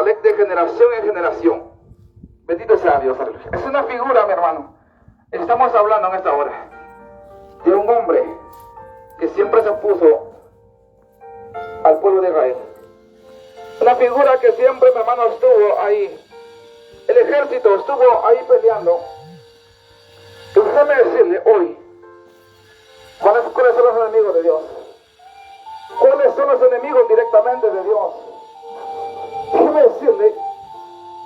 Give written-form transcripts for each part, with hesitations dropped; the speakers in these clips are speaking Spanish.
Amalek de generación en generación. Bendito sea Dios, aleluya. Es una figura, mi hermano. Estamos hablando en esta hora de un hombre que siempre se opuso al pueblo de Israel. Una figura que siempre, mi hermano, estuvo ahí. El ejército estuvo ahí peleando. Y déjeme decirle hoy, ¿cuáles son los enemigos de Dios? ¿Cuáles son los enemigos directamente de Dios? Déjeme decirle,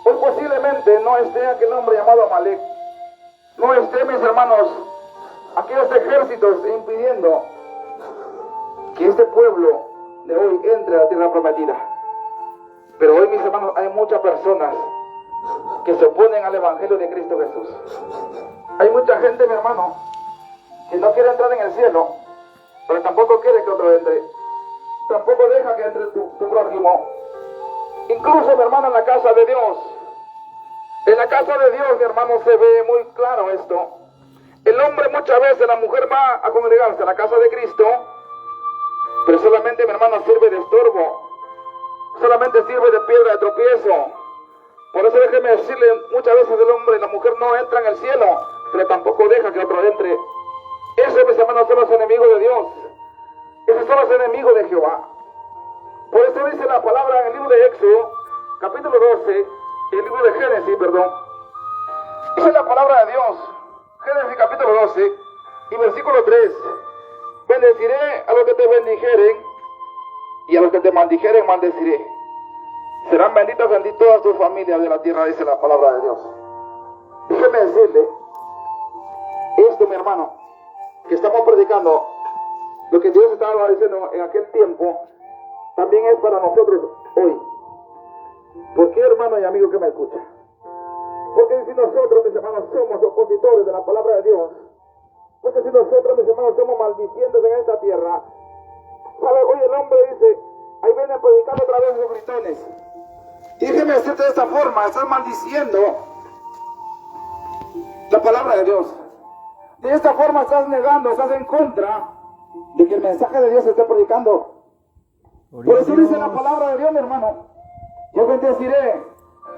hoy posiblemente no esté aquel hombre llamado Amalek, no esté, mis hermanos, aquellos ejércitos impidiendo que este pueblo de hoy entre a la tierra prometida. Pero hoy, mis hermanos, hay muchas personas que se oponen al evangelio de Cristo Jesús. Hay mucha gente, mi hermano, que no quiere entrar en el cielo, pero tampoco quiere que otro entre. Tampoco deja que entre tu prójimo. Incluso, mi hermano, en la casa de Dios. En la casa de Dios, mi hermano, se ve muy claro esto. El hombre muchas veces, la mujer va a congregarse a la casa de Cristo, pero solamente, mi hermano, sirve de estorbo. Solamente sirve de piedra de tropiezo. Por eso déjeme decirle, muchas veces el hombre y la mujer no entran al cielo, pero tampoco deja que otro entre. Esos, mis hermanos, son los enemigos de Dios. Esos son los enemigos de Jehová. Por eso dice la palabra en el libro de Éxodo, capítulo 12, el libro de Génesis, perdón. Dice la palabra de Dios, Génesis capítulo 12 y versículo 3. Bendeciré a los que te bendijeren y a los que te maldijeren maldeciré. Serán benditas en ti todas tus familias de la tierra, dice la palabra de Dios. Déjeme decirle, esto, mi hermano, que estamos predicando, lo que Dios estaba diciendo en aquel tiempo, también es para nosotros hoy. ¿Por qué, hermano y amigo que me escucha? Porque si nosotros, mis hermanos, somos opositores de la palabra de Dios, porque si nosotros, mis hermanos, somos maldicientes en esta tierra, ¿sabe? Hoy el hombre dice, ahí viene predicando otra vez los gritones. Y déjeme decirte de esta forma, estás maldiciendo la palabra de Dios. De esta forma estás negando, estás en contra de que el mensaje de Dios se esté predicando. Por eso dice la palabra de Dios, mi hermano. Yo bendeciré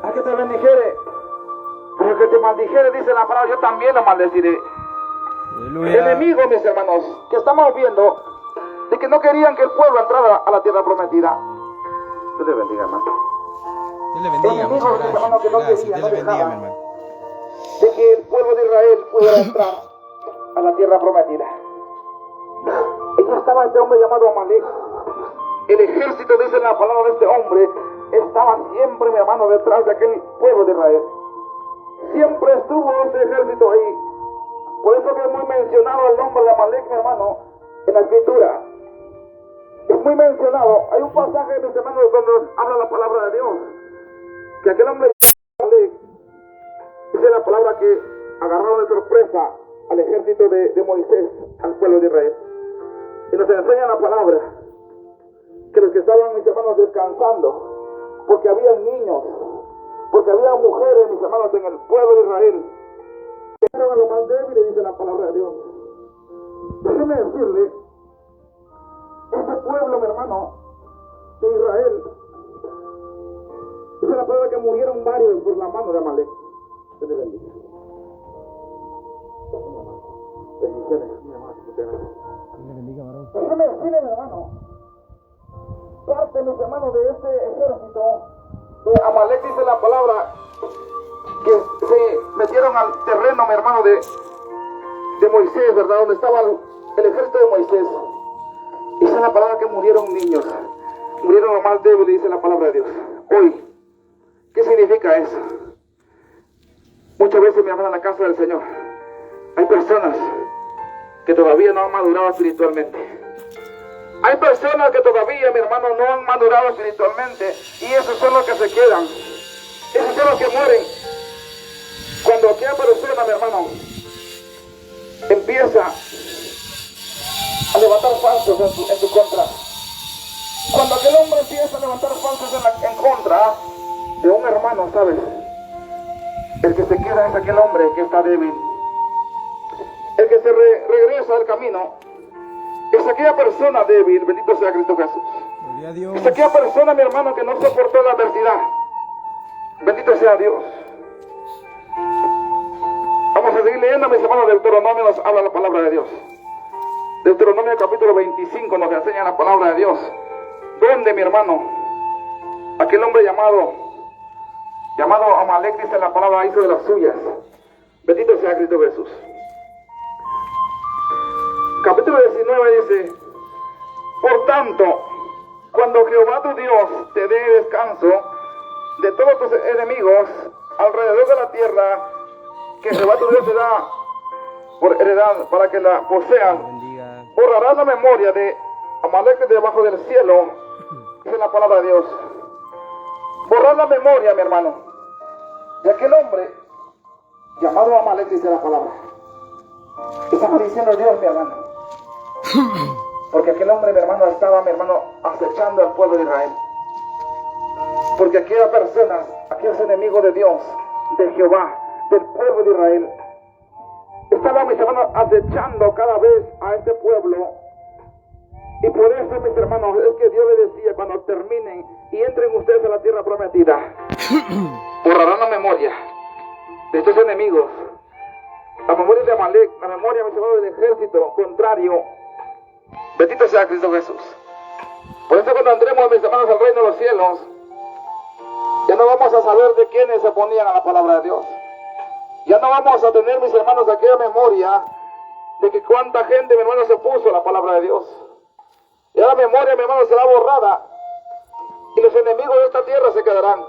a que te bendijere, pero que te maldijere, dice la palabra, yo también lo maldeciré. Aleluya. Enemigos, mis hermanos, que estamos viendo de que no querían que el pueblo entrara a la tierra prometida. Dios le bendiga, hermano. Dios le bendiga, muchas gracias. Gracias, Dios le bendiga, mi hermano. De que el pueblo de Israel pudiera entrar a la tierra prometida. Allí estaba este hombre llamado Amalek. El ejército, dice la palabra de este hombre, estaba siempre, mi hermano, detrás de aquel pueblo de Israel. Siempre estuvo este ejército ahí. Por eso que es muy mencionado el nombre de Amalek, mi hermano, en la escritura. Es muy mencionado. Hay un pasaje, mis hermanos, donde habla la palabra de Dios, que aquel hombre Amalek, dice la palabra que agarraron de sorpresa al ejército de Moisés, al pueblo de Israel. Y nos enseña la palabra que los que estaban, mis hermanos, descansando, porque había niños, porque había mujeres, mis hermanos, en el pueblo de Israel, que eran los más débiles, dice la palabra de Dios. Déjeme decirle, este pueblo, mi hermano, de Israel, dice la palabra que murieron varios por la mano de Amalek. Dios le bendiga. Bendiciones, mi hermano. Dios le bendiga, varón. Déjeme decirle, mi hermano, parte, mis hermanos, de este ejército de Amalek, dice la palabra, que se metieron al terreno, mi hermano, de Moisés, ¿verdad? Donde estaba el ejército de Moisés. Dice la palabra que murieron niños, murieron los más débiles, dice la palabra de Dios. Hoy, ¿qué significa eso? Muchas veces, mi hermano, en la casa del Señor, hay personas que todavía no han madurado espiritualmente. Hay personas que todavía, mi hermano, no han madurado espiritualmente, y esos son los que se quedan. Esos son los que mueren. Cuando aquella persona, mi hermano, empieza a levantar falsos en su contra. Cuando aquel hombre empieza a levantar falsos en contra de un hermano, ¿sabes? El que se queda es aquel hombre que está débil. El que se regresa del camino es aquella persona débil, bendito sea Cristo Jesús. Gloria a Dios. Es aquella persona, mi hermano, que no soportó la adversidad. Bendito sea Dios. Vamos a seguir leyendo, mis hermanos. Deuteronomio nos habla la palabra de Dios. Deuteronomio capítulo 25 nos enseña la palabra de Dios. ¿Dónde, mi hermano? Aquel hombre llamado Amalek, dice la palabra, hizo de las suyas. Bendito sea Cristo Jesús. Capítulo 19 dice: por tanto, cuando Jehová tu Dios te dé descanso de todos tus enemigos alrededor de la tierra que Jehová tu Dios te da por heredad para que la poseas, borrarás la memoria de Amalek de debajo del cielo, dice la palabra de Dios. Borrar la memoria, mi hermano, de aquel hombre llamado Amalek, dice la palabra. Estaba diciendo Dios, mi hermano, porque aquel hombre, mi hermano, estaba, mi hermano, acechando al pueblo de Israel. Porque aquellas personas, aquellos enemigos de Dios, de Jehová, del pueblo de Israel, estaban, mis hermanos, acechando cada vez a este pueblo. Y por eso, mis hermanos, es que Dios les decía: cuando terminen y entren ustedes a la tierra prometida, borrarán la memoria de estos enemigos, la memoria de Amalek, la memoria, mis hermanos, del ejército contrario. Bendito sea Cristo Jesús. Por eso, cuando entremos, mis hermanos, al reino de los cielos, ya no vamos a saber de quiénes se ponían a la palabra de Dios. Ya no vamos a tener, mis hermanos, aquella memoria de que cuánta gente, mi hermano, se puso a la palabra de Dios. Ya la memoria, mi hermano, será borrada y los enemigos de esta tierra se quedarán.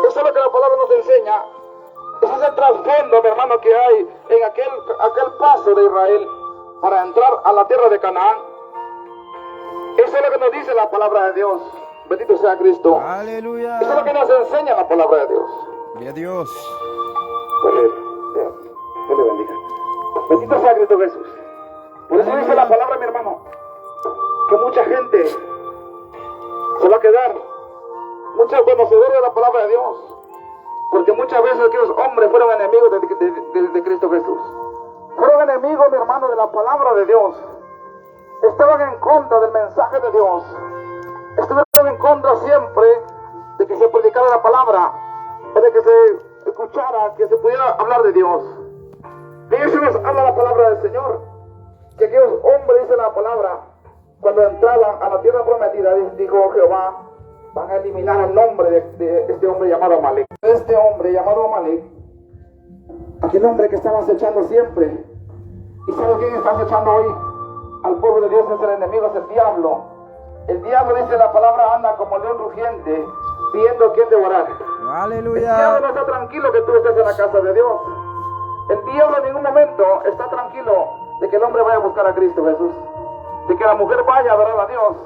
Eso es lo que la palabra nos enseña. Ese es el trasfondo, mi hermano, que hay en aquel paso de Israel para entrar a la tierra de Canaán. Eso es lo que nos dice la palabra de Dios. Bendito sea Cristo. Aleluya. Eso es lo que nos enseña la palabra de Dios. Gloria a Dios. Pues Dios le bendiga. Bendito sea Cristo Jesús. Por eso dice la palabra, mi hermano, que mucha gente se va a quedar, muchos conocedores de la palabra de Dios, porque muchas veces aquellos hombres fueron enemigos de Cristo Jesús. Fueron enemigos, mi hermano, de la palabra de Dios. Estaban en contra del mensaje de Dios. Estuvieron en contra siempre de que se predicara la palabra, de que se escuchara, que se pudiera hablar de Dios. De eso nos habla la palabra del Señor, que aquellos hombres, dice la palabra, cuando entraban a la tierra prometida, dijo Jehová, van a eliminar el nombre de este hombre llamado Amalek. Este hombre llamado Amalek, aquel hombre que estaba acechando siempre. ¿Y sabe quién está acechando hoy? Al pueblo de Dios es el enemigo, es el diablo. El diablo, dice la palabra, anda como león rugiente, viendo quién devorar. Aleluya. El diablo no está tranquilo que tú estés en la casa de Dios. El diablo en ningún momento está tranquilo de que el hombre vaya a buscar a Cristo Jesús, de que la mujer vaya a adorar a Dios.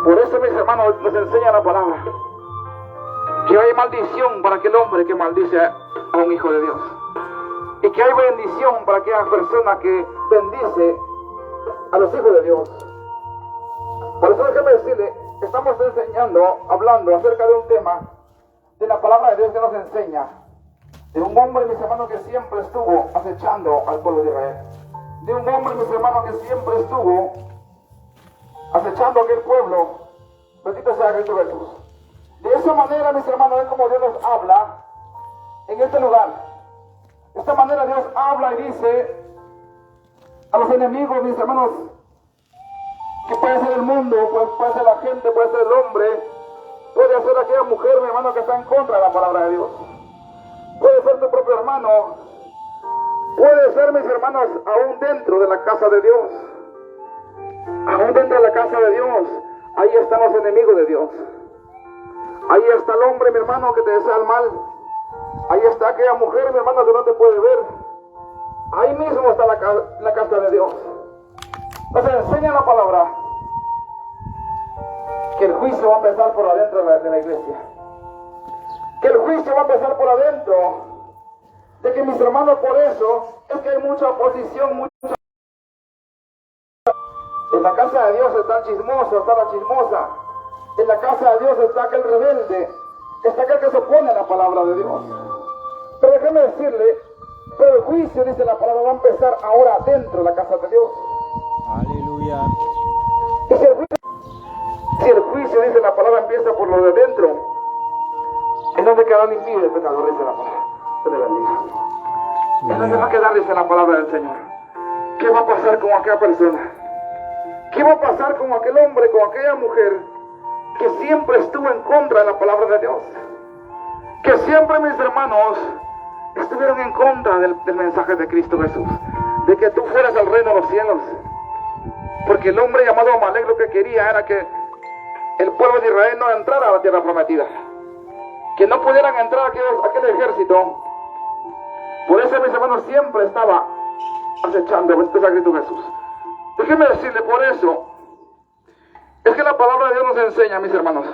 Por eso, mis hermanos, nos enseña la palabra que hay maldición para aquel hombre que maldice a un hijo de Dios, y que hay bendición para aquella persona que bendice a los hijos de Dios. Por eso déjeme decirle, estamos hablando acerca de un tema de la palabra de Dios que nos enseña, de un hombre, mis hermanos, que siempre estuvo acechando al pueblo de Israel, de un hombre, mis hermanos, que siempre estuvo acechando a aquel pueblo. Bendito sea Cristo Jesús. De esa manera, mis hermanos, es como Dios nos habla en este lugar. De esta manera Dios habla y dice a los enemigos, mis hermanos, que puede ser el mundo, puede ser la gente, puede ser el hombre, puede ser aquella mujer, mi hermano, que está en contra de la palabra de Dios. Puede ser tu propio hermano, puede ser, mis hermanos, aún dentro de la casa de Dios. Aún dentro de la casa de Dios, ahí están los enemigos de Dios. Ahí está el hombre, mi hermano, que te desea el mal. Ahí está aquella mujer, mi hermano, que no te puede ver. Ahí mismo está la casa de Dios. Nos enseña la palabra que el juicio va a empezar por adentro de la iglesia. Que el juicio va a empezar por adentro. De que, mis hermanos, por eso es que hay mucha oposición, En la casa de Dios está el chismoso, está la chismosa. En la casa de Dios está aquel rebelde, está aquel que se opone a la palabra de Dios. Pero déjeme decirle, pero el juicio, dice la palabra, va a empezar ahora dentro de la casa de Dios. Aleluya. Y si el juicio, dice la palabra, empieza por lo de dentro, En donde quedará limpio el pecador, dice la palabra. Se le bendiga. En donde va a quedar, dice la palabra del Señor. ¿Qué va a pasar con aquella persona? ¿Qué va a pasar con aquel hombre, con aquella mujer que siempre estuvo en contra de la palabra de Dios? Que siempre, mis hermanos, estuvieron en contra del mensaje de Cristo Jesús, de que tú fueras al reino de los cielos. Porque el hombre llamado Amalek lo que quería era que el pueblo de Israel no entrara a la tierra prometida, que no pudieran entrar aquel ejército. Por eso, mis hermanos, siempre estaba acechando, bendito a Cristo Jesús. Déjeme decirle, por eso es que la palabra de Dios nos enseña, mis hermanos,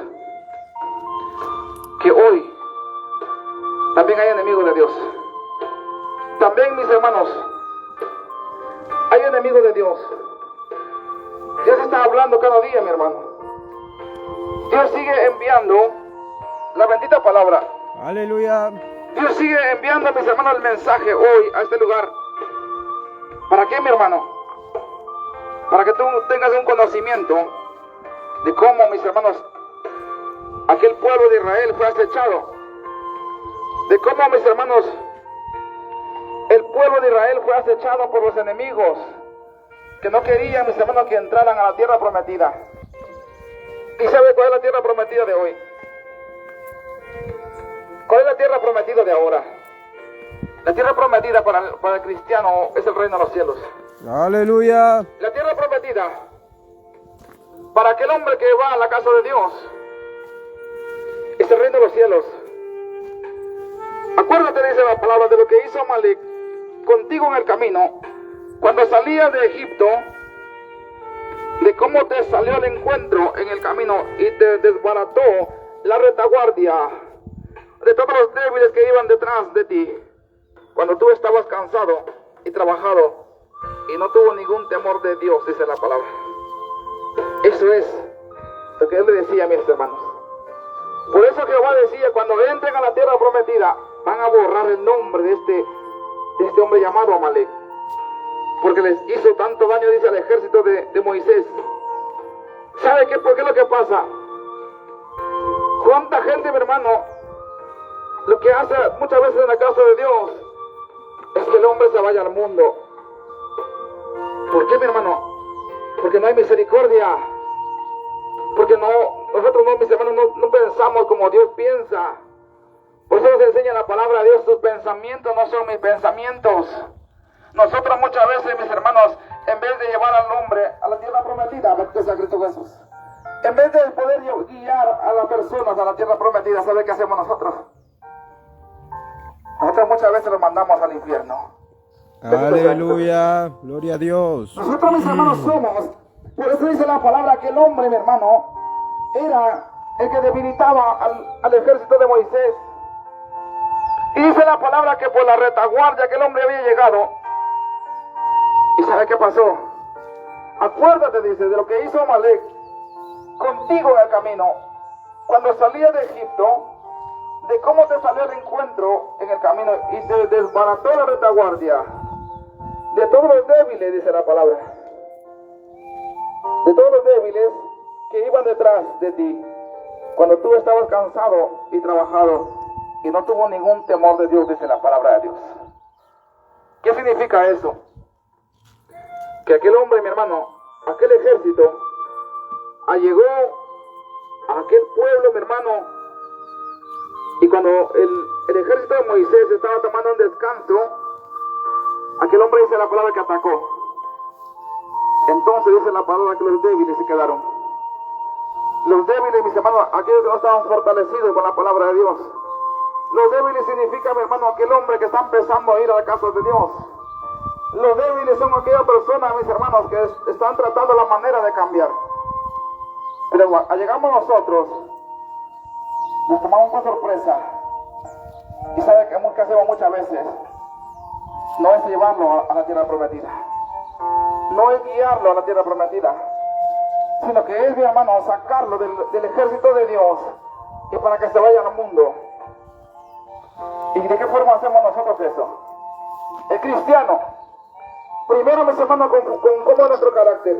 que hoy también hay enemigos de Dios. También, mis hermanos, hay enemigos de Dios. Dios está hablando cada día, mi hermano. Dios sigue enviando la bendita palabra. Aleluya. Dios sigue enviando, mis hermanos, el mensaje hoy a este lugar. ¿Para qué, mi hermano? Para que tú tengas un conocimiento de cómo, mis hermanos, aquel pueblo de Israel fue acechado. De cómo, mis hermanos, el pueblo de Israel fue acechado por los enemigos que no querían, mis hermanos, que entraran a la tierra prometida. ¿Y sabe cuál es la tierra prometida de hoy? ¿Cuál es la tierra prometida de ahora? La tierra prometida para el cristiano es el reino de los cielos. Aleluya. La tierra prometida para aquel hombre que va a la casa de Dios es el reino de los cielos. Acuérdate, dice la palabra, de lo que hizo Amalek contigo en el camino, cuando salías de Egipto, de cómo te salió al encuentro en el camino y te desbarató la retaguardia de todos los débiles que iban detrás de ti, cuando tú estabas cansado y trabajado y no tuvo ningún temor de Dios, dice la palabra. Eso es lo que él le decía a mis hermanos. Por eso Jehová decía, cuando entren a la tierra prometida, van a borrar el nombre de este hombre llamado Amalek, porque les hizo tanto daño, dice, al ejército de Moisés. ¿Sabe qué? ¿Por qué es lo que pasa? ¿Cuánta gente, mi hermano, lo que hace muchas veces en la casa de Dios es que el hombre se vaya al mundo? ¿Por qué, mi hermano? Porque no hay misericordia. Porque nosotros no, mis hermanos, no pensamos como Dios piensa. Por eso nos enseña la palabra de Dios, tus pensamientos no son mis pensamientos. Nosotros muchas veces, mis hermanos, en vez de llevar al hombre a la tierra prometida, bendito a Cristo Jesús, en vez de poder guiar a las personas a la tierra prometida, ¿sabe qué hacemos nosotros? Nosotros muchas veces los mandamos al infierno. Aleluya. Gloria a Dios. Nosotros, mis hermanos, somos, por eso dice la palabra que el hombre, mi hermano, era el que debilitaba al ejército de Moisés. Y dice la palabra que por la retaguardia que el hombre había llegado. ¿Y sabe qué pasó? Acuérdate, dice, de lo que hizo Amalek contigo en el camino, cuando salías de Egipto, de cómo te salió el encuentro en el camino y te desbarató la retaguardia de todos los débiles, dice la palabra, de todos los débiles que iban detrás de ti, cuando tú estabas cansado y trabajado y no tuvo ningún temor de Dios, dice la palabra de Dios. ¿Qué significa eso? Que aquel hombre, mi hermano, aquel ejército, llegó a aquel pueblo, mi hermano, y cuando el ejército de Moisés estaba tomando un descanso, aquel hombre, dice la palabra, que atacó. Entonces dice la palabra que los débiles se quedaron. Los débiles, mis hermanos, aquellos que no estaban fortalecidos con la palabra de Dios. Los débiles significa, mi hermano, aquel hombre que está empezando a ir a la casa de Dios. Los débiles son aquellas personas, mis hermanos, que están tratando la manera de cambiar. Pero llegamos nosotros, nos tomamos por sorpresa. Y sabe que hacemos muchas veces, no es llevarlo a la tierra prometida, no es guiarlo a la tierra prometida, sino que es, mi hermano, sacarlo del ejército de Dios y para que se vaya al mundo. ¿Y de qué forma hacemos nosotros eso? El cristiano, primero, mis hermanos, con cómo es nuestro carácter,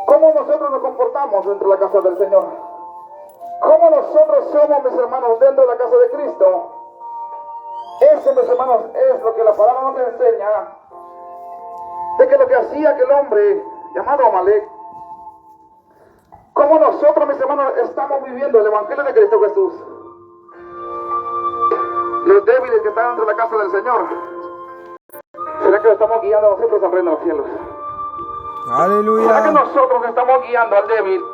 cómo nosotros nos comportamos dentro de la casa del Señor. ¿Cómo nosotros somos, mis hermanos, dentro de la casa de Cristo? Eso, mis hermanos, es lo que la palabra nos enseña, de que lo que hacía aquel hombre llamado Amalek, cómo nosotros, mis hermanos, estamos viviendo el Evangelio de Cristo Jesús. Los débiles que están dentro de la casa del Señor, ¿será que lo estamos guiando nosotros al reino de los cielos? Aleluya. ¿Será que nosotros estamos guiando al débil?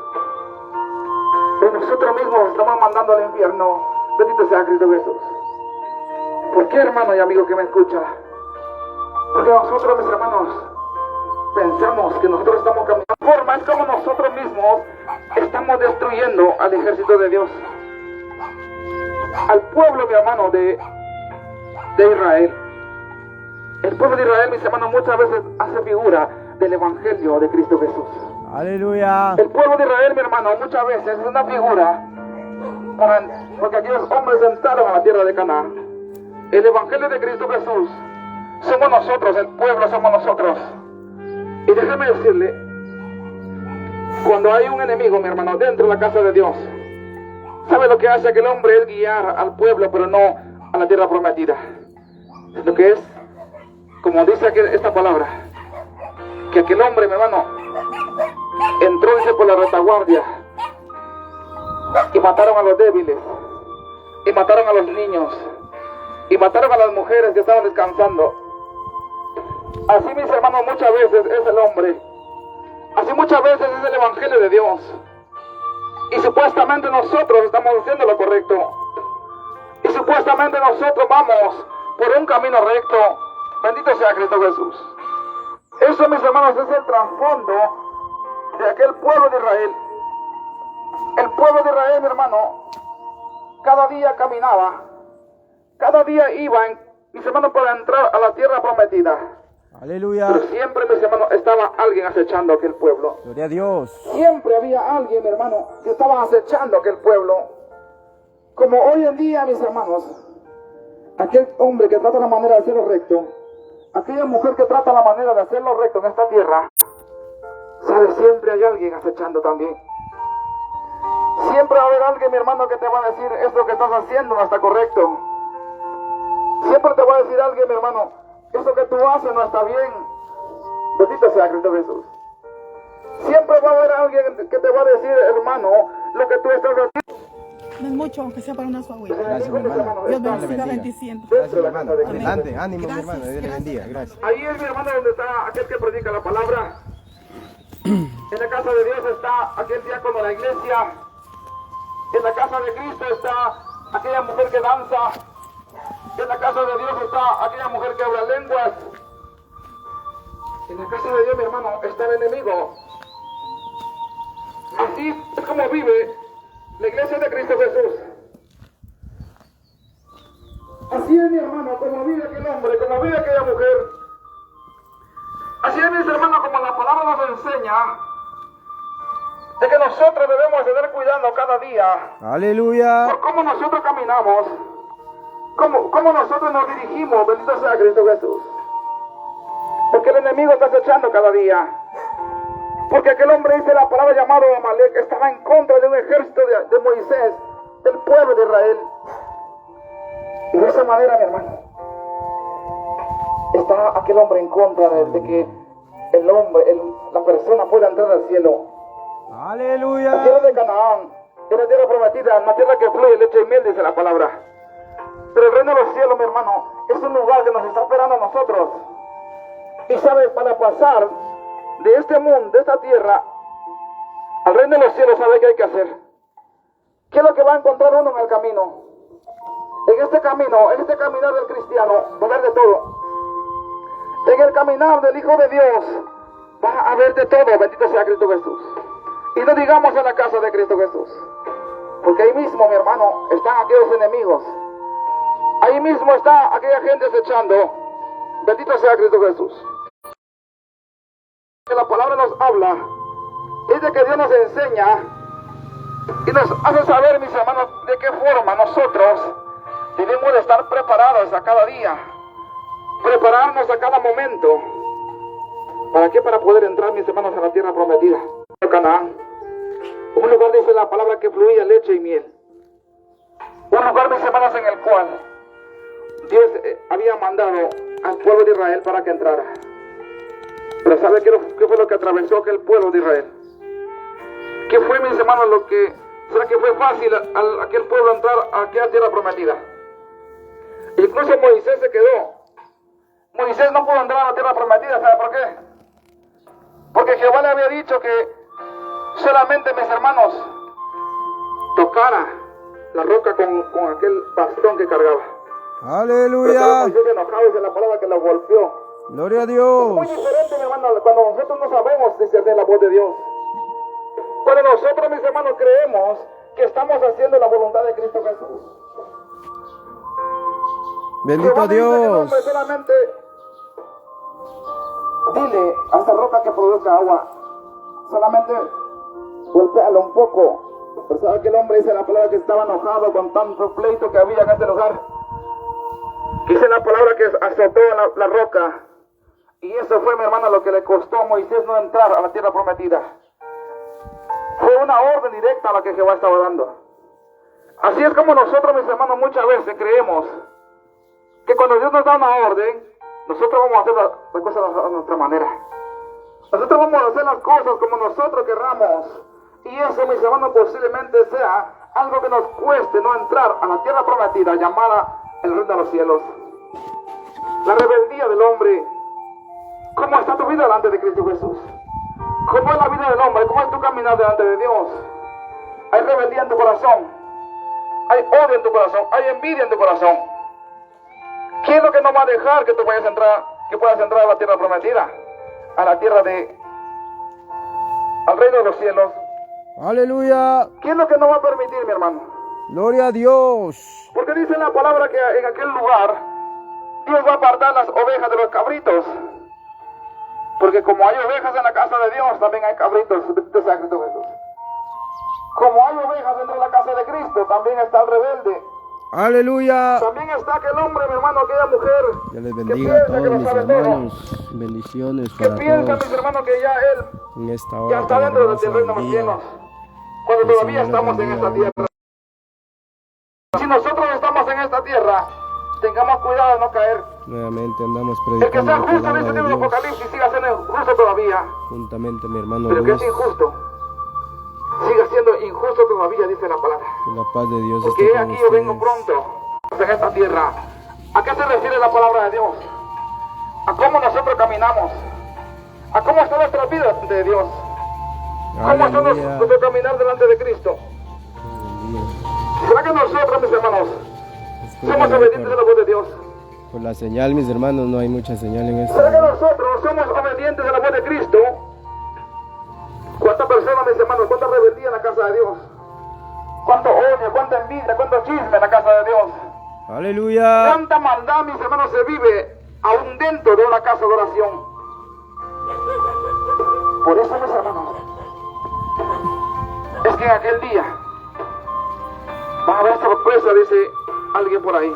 O nosotros mismos estamos mandando al infierno. Bendito sea Cristo Jesús. ¿Por qué, hermano y amigo que me escucha? Porque nosotros, mis hermanos, pensamos que nosotros estamos caminando de forma, es como nosotros mismos estamos destruyendo al ejército de Dios, al pueblo, mi hermano, de Israel. El pueblo de Israel, mis hermanos, muchas veces hace figura del Evangelio de Cristo Jesús. Aleluya. El pueblo de Israel, mi hermano, muchas veces es una figura, porque aquellos hombres entraron a la tierra de Canaán. El Evangelio de Cristo Jesús somos nosotros, el pueblo somos nosotros. Y déjame decirle, cuando hay un enemigo, mi hermano, dentro de la casa de Dios, ¿sabe lo que hace aquel hombre? Es guiar al pueblo, pero no a la tierra prometida. Lo que es, como dice esta palabra, que aquel hombre, mi hermano, entró, dice, por la retaguardia, y mataron a los débiles, y mataron a los niños, y mataron a las mujeres que estaban descansando. Así, mis hermanos, muchas veces es el hombre. Así muchas veces es el Evangelio de Dios. Y supuestamente nosotros estamos haciendo lo correcto. Y supuestamente nosotros vamos por un camino recto. Bendito sea Cristo Jesús. Eso, mis hermanos, es el trasfondo de aquel pueblo de Israel. El pueblo de Israel, mi hermano, cada día caminaba. Cada día iba, mis hermanos, para entrar a la tierra prometida. Aleluya. Pero siempre, mis hermanos, estaba alguien acechando aquel pueblo. Gloria a Dios. Siempre había alguien, mi hermano, que estaba acechando aquel pueblo. Como hoy en día, mis hermanos, aquel hombre que trata la manera de hacerlo recto, aquella mujer que trata la manera de hacerlo recto en esta tierra, sabe, siempre hay alguien acechando también. Siempre va a haber alguien, mi hermano, que te va a decir, esto que estás haciendo no está correcto. Siempre te va a decir alguien, mi hermano, eso que tú haces no está bien. Bendito sea Cristo Jesús. Siempre va a haber alguien que te va a decir, hermano, lo que tú estás haciendo. No es mucho, aunque sea para una su agüita. Gracias, mi hermano. Dios me Dios le siga bendiga. bendiciendo. Gracias, mi hermano. Amén. Adelante, ánimo, mi Gracias, hermano. Dios le gracias. bendiga. Gracias. Ahí es, mi hermano, donde está aquel que predica la palabra. En la casa de Dios está aquel diácono de la iglesia. En la casa de Cristo está aquella mujer que danza. En la casa de Dios está aquella mujer que habla lenguas. En la casa de Dios, mi hermano, está el enemigo. Así es como vive la iglesia de Cristo Jesús. Así es, mi hermano, como vive aquel hombre, como vive aquella mujer. Así es, mis hermanos, como la palabra nos enseña, de que nosotros debemos de tener cuidado cada día Aleluya. por cómo nosotros caminamos, cómo nosotros nos dirigimos. Bendito sea Cristo Jesús. Porque el enemigo está acechando cada día. Porque aquel hombre, dice la palabra, llamado Amalek, estaba en contra de un ejército de Moisés, del pueblo de Israel. Y de esa manera, mi hermano, está aquel hombre en contra de que el hombre, la persona pueda entrar al cielo. La Aleluya. tierra de Canaán era tierra prometida, una tierra que fluye leche y miel, dice la palabra. Pero el reino de los cielos, mi hermano, es un lugar que nos está esperando a nosotros. Y sabe, para pasar de este mundo, de esta tierra, al reino de los cielos, ¿sabe qué hay que hacer? ¿Qué es lo que va a encontrar uno en el camino? En este camino, en este caminar del cristiano, va a haber de todo. En el caminar del Hijo de Dios, va a haber de todo. Bendito sea Cristo Jesús. Y no digamos en la casa de Cristo Jesús. Porque ahí mismo, mi hermano, están aquellos enemigos. Ahí mismo está aquella gente acechando. Bendito sea Cristo Jesús. Que la palabra nos habla, es de que Dios nos enseña y nos hace saber, mis hermanos, de qué forma nosotros debemos de estar preparados a cada día, prepararnos a cada momento. ¿Para qué? Para poder entrar, mis hermanos, a la tierra prometida, a Canaán. Un lugar, dice la palabra, que fluía leche y miel. Un lugar, mis hermanos, en el cual Dios había mandado al pueblo de Israel para que entrara. Pero ¿sabe qué fue lo que atravesó aquel pueblo de Israel? ¿Qué fue, mis hermanos, será que fue fácil a aquel pueblo entrar a aquella tierra prometida? Incluso Moisés se quedó. Moisés no pudo entrar a la tierra prometida, ¿sabe por qué? Porque Jehová le había dicho que solamente, mis hermanos, tocara la roca con aquel bastón que cargaba. Aleluya. Moisés enojado, dice la palabra, que lo golpeó. Gloria a Es Dios. muy diferente, mi hermano, cuando nosotros no sabemos discernir la voz de Dios. Cuando nosotros, mis hermanos, creemos que estamos haciendo la voluntad de Cristo Jesús. Bendito Dios. Solamente dile a esta roca que produzca agua. Solamente golpéalo un poco. Pero sabe que el hombre, dice la palabra, que estaba enojado con tanto pleito que había en este lugar. Dice la palabra que azotó la roca. Y eso fue, mi hermano, lo que le costó a Moisés no entrar a la tierra prometida. Fue una orden directa a la que Jehová estaba dando. Así es como nosotros, mis hermanos, muchas veces creemos que cuando Dios nos da una orden, nosotros vamos a hacer las cosas a nuestra manera. Nosotros vamos a hacer las cosas como nosotros querramos. Y eso, mis hermanos, posiblemente sea algo que nos cueste no entrar a la tierra prometida llamada el reino de los cielos. La rebeldía del hombre. ¿Cómo está tu vida delante de Cristo Jesús? ¿Cómo es la vida del hombre? ¿Cómo es tu caminar delante de Dios? Hay rebeldía en tu corazón. Hay odio en tu corazón. Hay envidia en tu corazón. ¿Quién es lo que no va a dejar que tú puedas entrar a la tierra prometida? A la tierra al reino de los cielos. Aleluya. ¿Quién es lo que no va a permitir, mi hermano? Gloria a Dios. Porque dice la palabra que en aquel lugar Dios va a apartar las ovejas de los cabritos. Porque como hay ovejas en la casa de Dios, también hay cabritos. Bendito sea Cristo Jesús. Como hay ovejas dentro de la casa de Cristo, también está el rebelde. Aleluya. También está aquel hombre, mi hermano, aquella mujer. Dios les que bendiga a piensa todos que lo mis sabe todo. hermanos. Bendiciones Que para piensa, todos mis hermanos, que ya Él en esta ya hora está tan dentro hermosa del reino de del los día. cielos. Cuando Que el todavía Señor les estamos en bendiga, esta hermano. tierra. Si nosotros estamos en esta tierra, tengamos cuidado de no caer. Nuevamente andamos El que predicando sea la justo, palabra dice de Dios en Dios Apocalipsis, siga siendo justo todavía. juntamente mi hermano Pero que Luis. es injusto, siga siendo injusto todavía, dice la palabra. Que la paz de Dios Porque esté he con aquí yo vengo ustedes. pronto en esta tierra. ¿A qué se refiere la palabra de Dios? A cómo nosotros caminamos. A cómo está nuestra vida de Dios. Cómo está Aleluya. nuestro caminar delante de Cristo. ¿Será que nosotros, mis hermanos, somos obedientes a la voz de Dios? Por la señal, mis hermanos, no hay mucha señal en ¿Será que esta. nosotros somos obedientes a la voz de Cristo? ¿Cuántas personas, mis hermanos, cuánta rebeldía en la casa de Dios? ¿Cuánto odio, cuánta envidia, cuánto chisme en la casa de Dios? Aleluya. ¿Cuánta maldad, mis hermanos, se vive aún dentro de una casa de oración? Por eso, mis hermanos, es que en aquel día va a haber sorpresa, dice alguien por ahí.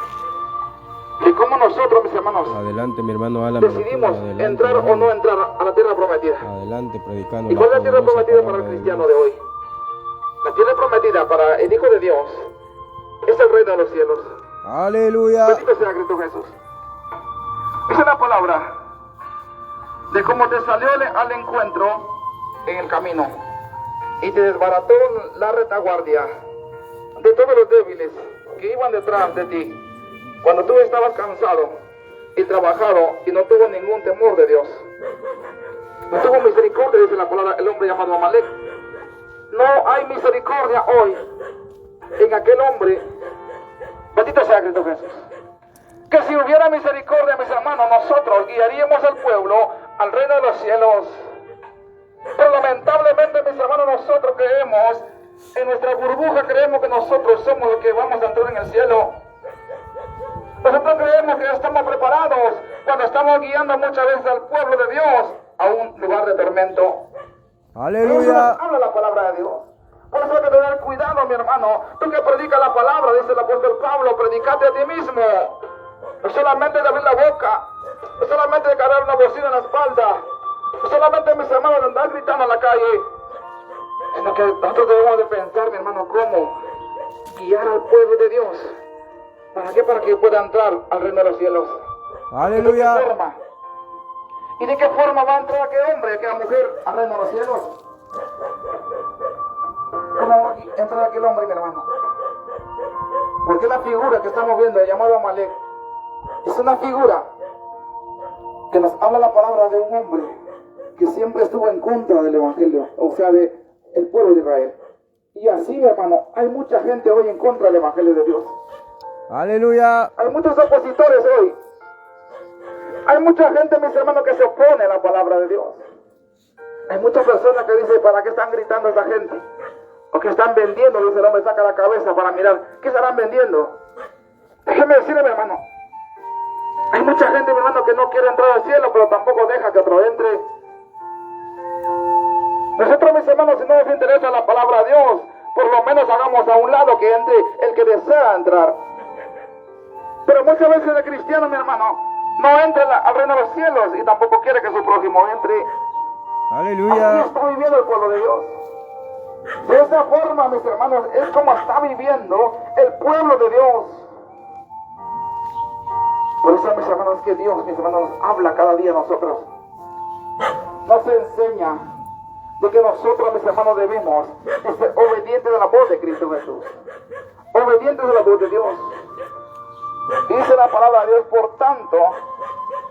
De cómo nosotros, mis hermanos, Adelante, mi hermano Alan. decidimos Adelante, entrar o hermano. no entrar a la tierra prometida. Adelante, predicando. ¿Y cuál es la tierra poderosa prometida para palabra el de cristiano Dios. de hoy? La tierra prometida para el Hijo de Dios es el reino de los cielos. Aleluya. Bendito sea Cristo Jesús. Dice la palabra de cómo te salió al encuentro en el camino y te desbarató la retaguardia de todos los débiles que iban detrás de ti cuando tú estabas cansado y trabajado y no tuvo ningún temor de Dios. No tuvo misericordia, dice la palabra, el hombre llamado Amalek. No hay misericordia hoy en aquel hombre. Bendito sea Cristo Jesús. Que si hubiera misericordia, mis hermanos, nosotros guiaríamos al pueblo al reino de los cielos. Pero lamentablemente, mis hermanos, nosotros creemos, en nuestra burbuja creemos que nosotros somos los que vamos a entrar en el cielo. Nosotros creemos que estamos preparados cuando estamos guiando muchas veces al pueblo de Dios a un lugar de tormento. Aleluya. Habla la palabra de Dios. Por eso hay que tener cuidado, mi hermano. Tú que predicas la palabra, dice el apóstol Pablo, predicate a ti mismo. No solamente de abrir la boca, no solamente de cargar una bocina en la espalda, no solamente, mis hermanos, de andar gritando en la calle. sino que nosotros debemos de pensar, mi hermano, cómo guiar al pueblo de Dios. ¿Para qué? Para que pueda entrar al reino de los cielos. Aleluya. ¿De qué forma? ¿Y de qué forma va a entrar aquel hombre, aquella mujer al reino de los cielos? ¿Cómo va a entrar aquel hombre, mi hermano? Porque la figura que estamos viendo, llamado Amalek, es una figura que nos habla la palabra de un hombre que siempre estuvo en contra del evangelio, o sea, del pueblo de Israel. Y así, mi hermano, hay mucha gente hoy en contra del evangelio de Dios. Aleluya. Hay muchos opositores hoy. Hay mucha gente, mis hermanos, que se opone a la palabra de Dios. Hay muchas personas que dicen, ¿para qué están gritando esta gente? O que están vendiendo, dice el hombre, saca la cabeza para mirar. ¿Qué estarán vendiendo? Déjeme decirle, mi hermano. Hay mucha gente, mi hermano, que no quiere entrar al cielo, pero tampoco deja que otro entre. Nosotros, mis hermanos, si no nos interesa la palabra de Dios, por lo menos hagamos a un lado que entre el que desea entrar. Pero muchas veces el cristiano, mi hermano, no entra al reino de los cielos y tampoco quiere que su prójimo entre. Aleluya. Así está viviendo el pueblo de Dios. De esa forma, mis hermanos, es como está viviendo el pueblo de Dios. Por eso, mis hermanos, que Dios, mis hermanos, nos habla cada día a nosotros. Nos enseña de que nosotros, mis hermanos, debemos ser obedientes a la voz de Cristo Jesús. Obedientes a la voz de Dios. Dice la palabra de Dios, por tanto,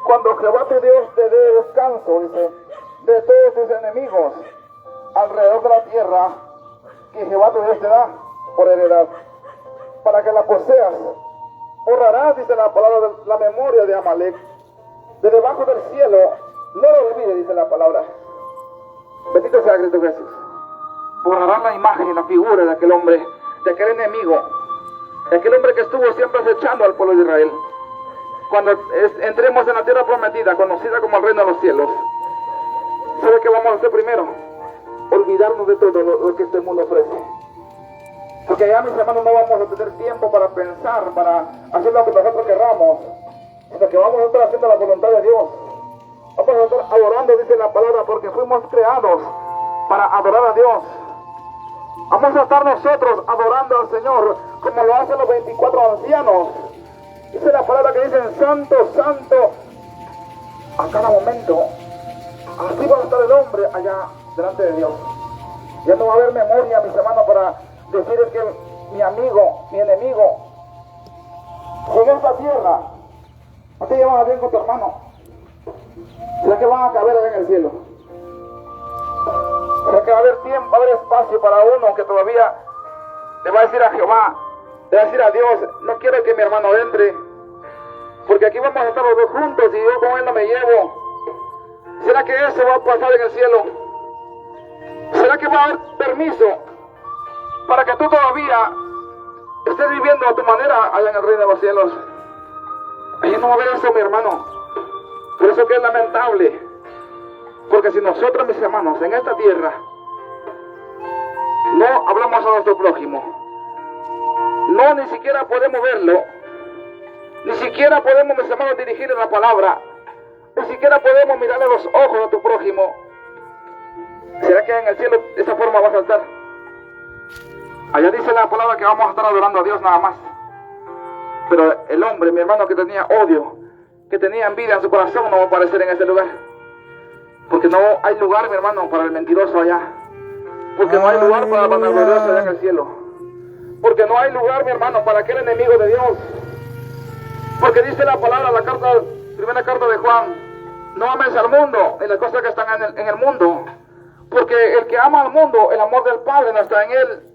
cuando Jehová tu Dios te dé descanso, dice, de todos tus enemigos alrededor de la tierra que Jehová tu Dios te da por heredad, para que la poseas, borrarás, dice la palabra, de la memoria de Amalek de debajo del cielo, no lo olvides, dice la palabra. Bendito sea Cristo Jesús. Borrarán la imagen, la figura de aquel hombre, de aquel enemigo, de aquel hombre que estuvo siempre acechando al pueblo de Israel. Cuando entremos en la tierra prometida, conocida como el reino de los cielos, ¿sabe qué vamos a hacer primero? Olvidarnos de todo lo que este mundo ofrece. Porque allá, mis hermanos, no vamos a tener tiempo para pensar, para hacer lo que nosotros querramos, sino que vamos a estar haciendo la voluntad de Dios. Vamos a estar adorando, dice la palabra, porque fuimos creados para adorar a Dios. Vamos a estar nosotros adorando al Señor como lo hacen los 24 ancianos. Dice la palabra que dicen santo, santo a cada momento. Así va a estar el hombre allá delante de Dios. Ya no va a haber memoria, mis hermanos, para decir que mi amigo, mi enemigo, en esta tierra, no te llevas bien con tu hermano. ¿Será que van a caber allá en el cielo? ¿Será que va a haber tiempo, va a haber espacio para uno que todavía le va a decir a Jehová, le va a decir a Dios, no quiero que mi hermano entre, porque aquí vamos a estar los dos juntos y yo con él no me llevo? ¿Será que eso va a pasar en el cielo? ¿Será que va a haber permiso para que tú todavía estés viviendo a tu manera allá en el reino de los cielos? Allí no va a haber eso, mi hermano. Por eso que es lamentable. Porque si nosotros, mis hermanos, en esta tierra no hablamos a nuestro prójimo, no ni siquiera podemos verlo, ni siquiera podemos, mis hermanos, dirigirle la palabra, ni siquiera podemos mirarle a los ojos a tu prójimo, ¿será que en el cielo de esa forma va a saltar? Allá dice la palabra que vamos a estar adorando a Dios nada más. Pero el hombre, mi hermano, que tenía odio, que tenía envidia en su corazón, no va a aparecer en ese lugar. Porque no hay lugar, mi hermano, para el mentiroso allá. Porque no hay lugar para el vanaglorioso allá en el cielo. Porque no hay lugar, mi hermano, para aquel enemigo de Dios. Porque dice la palabra, la primera carta de Juan, no ames al mundo ni las cosas que están en el mundo. Porque el que ama al mundo, el amor del Padre no está en él.